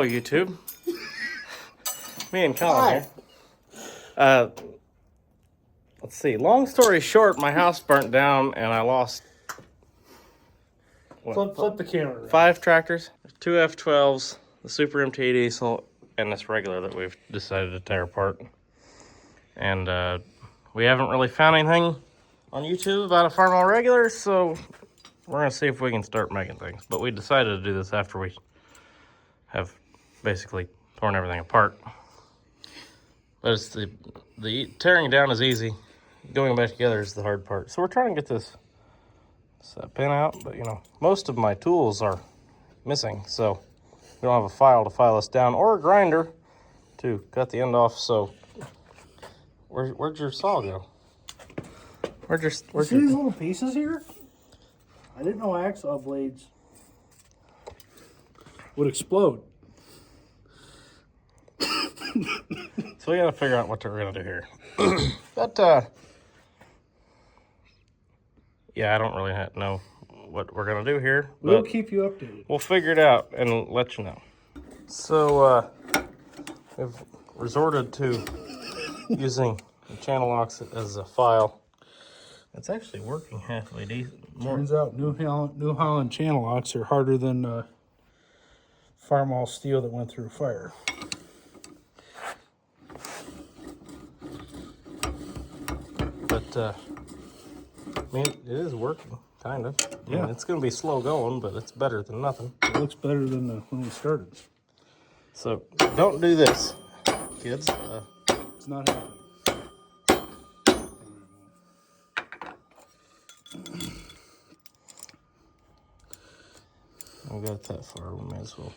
Hello, YouTube. Me and Colin here. Let's see. Long story short, my house burnt down and I lost Flip the camera around. 5 tractors, 2 F12s, the Super MT diesel, and this regular that we've decided to tear apart. And we haven't really found anything on YouTube about a farmall regular, so we're gonna see if we can start making things. But we decided to do this after we have basically torn everything apart. But it's the tearing down is easy. Going back together is the hard part. So we're trying to get this pin out, but you know, most of my tools are missing, so we don't have a file to file this down or a grinder to cut the end off. So where'd your saw go? Where'd See these little pieces here? I didn't know hacksaw blades would explode. So we gotta figure out what we're gonna do here. But yeah, I don't really know what we're gonna do here. We'll keep you updated. We'll figure it out and let you know. So we've resorted to using the channel locks as a file. It's actually working halfway decent. Turns out New Holland channel locks are harder than farmall steel that went through fire. But I mean, it is working, kind of. Yeah. I mean, it's gonna be slow going, but it's better than nothing. It looks better than when we started. So don't do this, kids. It's not happening. We got that far, we may as well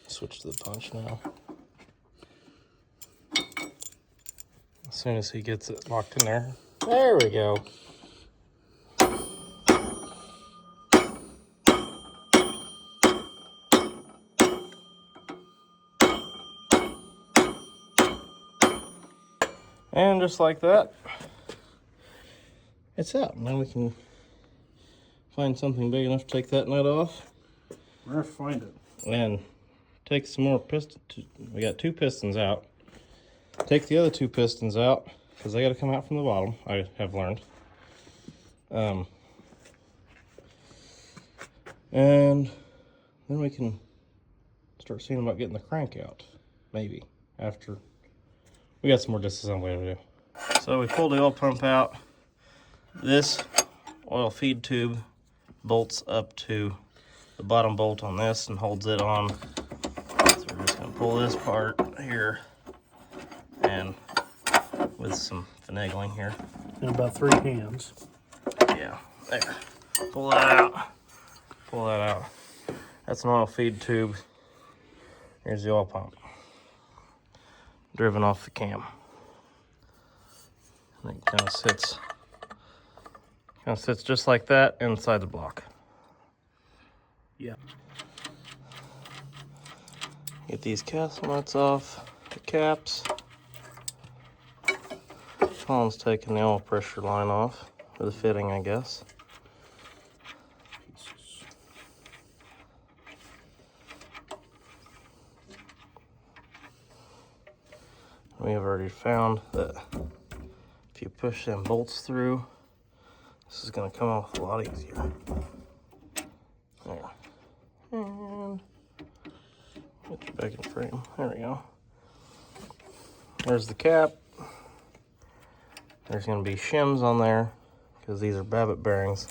switch to the punch now. As soon as he gets it locked in there. There we go. And just like that, it's out. Now we can find something big enough to take that nut off. We're gonna find it. And take some more pistons. We got 2 pistons out. Take the other 2 pistons out because they got to come out from the bottom, I have learned. And then we can start seeing about getting the crank out, maybe, after we got some more disassembly to do. So we pulled the oil pump out. This oil feed tube bolts up to the bottom bolt on this and holds it on. So we're just gonna pull this part here and with some finagling here. In about 3 hands. Yeah, there. Pull that out. Pull that out. That's an oil feed tube. Here's the oil pump. Driven off the cam. And it kind of sits just like that inside the block. Yeah. Get these castle nuts off the caps. Colin's taking the oil pressure line off for the fitting, I guess. We have already found that if you push them bolts through, this is going to come off a lot easier. There. And get you back in frame. There we go. There's the cap. There's going to be shims on there because these are Babbitt bearings.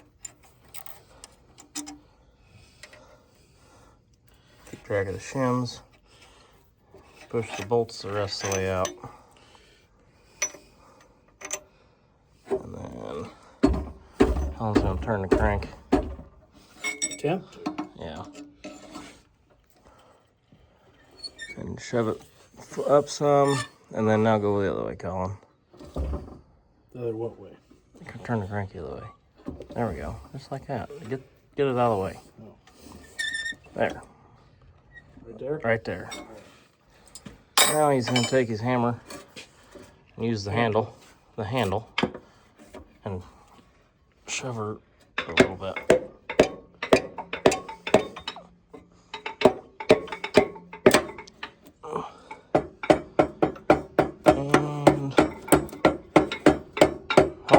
Keep track of the shims. Push the bolts the rest of the way out. And then Colin's going to turn the crank. Attempt? Yeah. And shove it up some, and then now go the other way, Colin. The other what way? Turn the crank the other way. There we go. Just like that. Get it out of the way. Oh. There. Right there? Right there. Now he's going to take his hammer and use the handle, and shove her a little bit.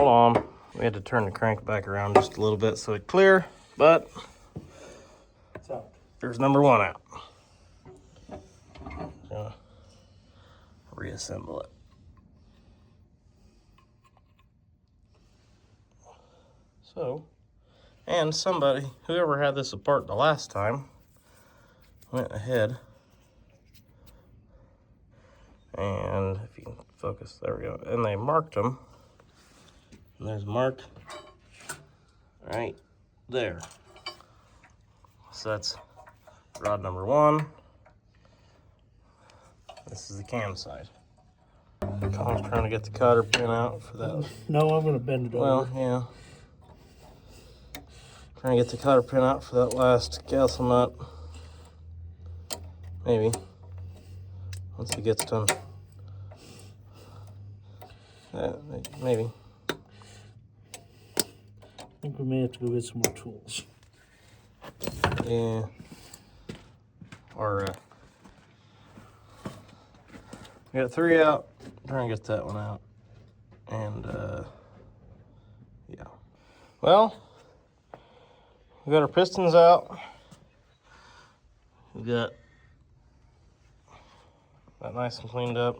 all on. We had to turn the crank back around just a little bit so it'd clear, but It's out. there's number one out. Gonna reassemble it. So, and somebody, whoever had this apart the last time, went ahead and, if you can focus, there we go, and they marked them. And there's a mark right there. So that's rod number one. This is the cam side. Colin's trying to get the cotter pin out for that. No, I'm gonna bend it over. Well, yeah. Trying to get the cotter pin out for that last gasket nut. Maybe. Once he gets done. Maybe. I think we may have to go get some more tools. Yeah. Or, we got 3 out. Trying to get that one out. And, yeah. Well, we got our pistons out. We got that nice and cleaned up.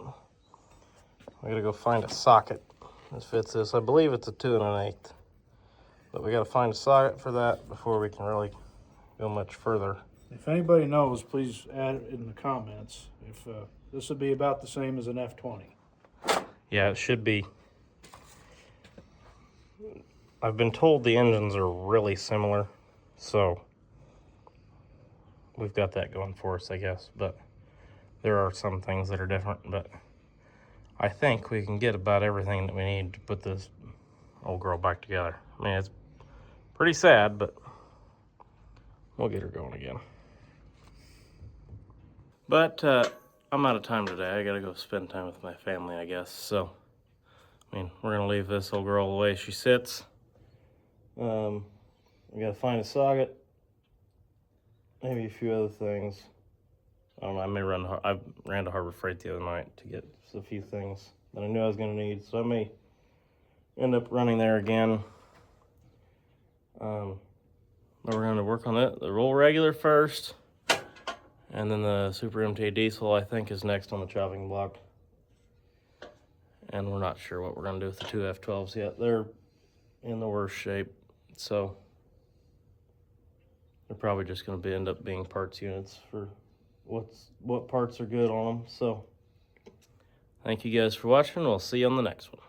We gotta go find a socket that fits this. I believe it's a 2 1/8. But we gotta find a socket for that before we can really go much further. If anybody knows, please add it in the comments. If this would be about the same as an F20. Yeah, it should be. I've been told the engines are really similar, so we've got that going for us, I guess. But there are some things that are different, but I think we can get about everything that we need to put this old girl back together. I mean, it's pretty sad, but we'll get her going again. But I'm out of time today. I gotta go spend time with my family, I guess. So, I mean, we're gonna leave this old girl the way she sits. We gotta find a socket, maybe a few other things. I don't know, I ran to Harbor Freight the other night to get a few things that I knew I was gonna need, so I may end up running there again. But we're gonna work on the roll regular first, and then the Super MTA diesel, I think, is next on the chopping block. And we're not sure what we're gonna do with the 2 F12s yet. They're in the worst shape, so they're probably just gonna end up being parts units for what parts are good on them. So thank you guys for watching. We'll see you on the next one.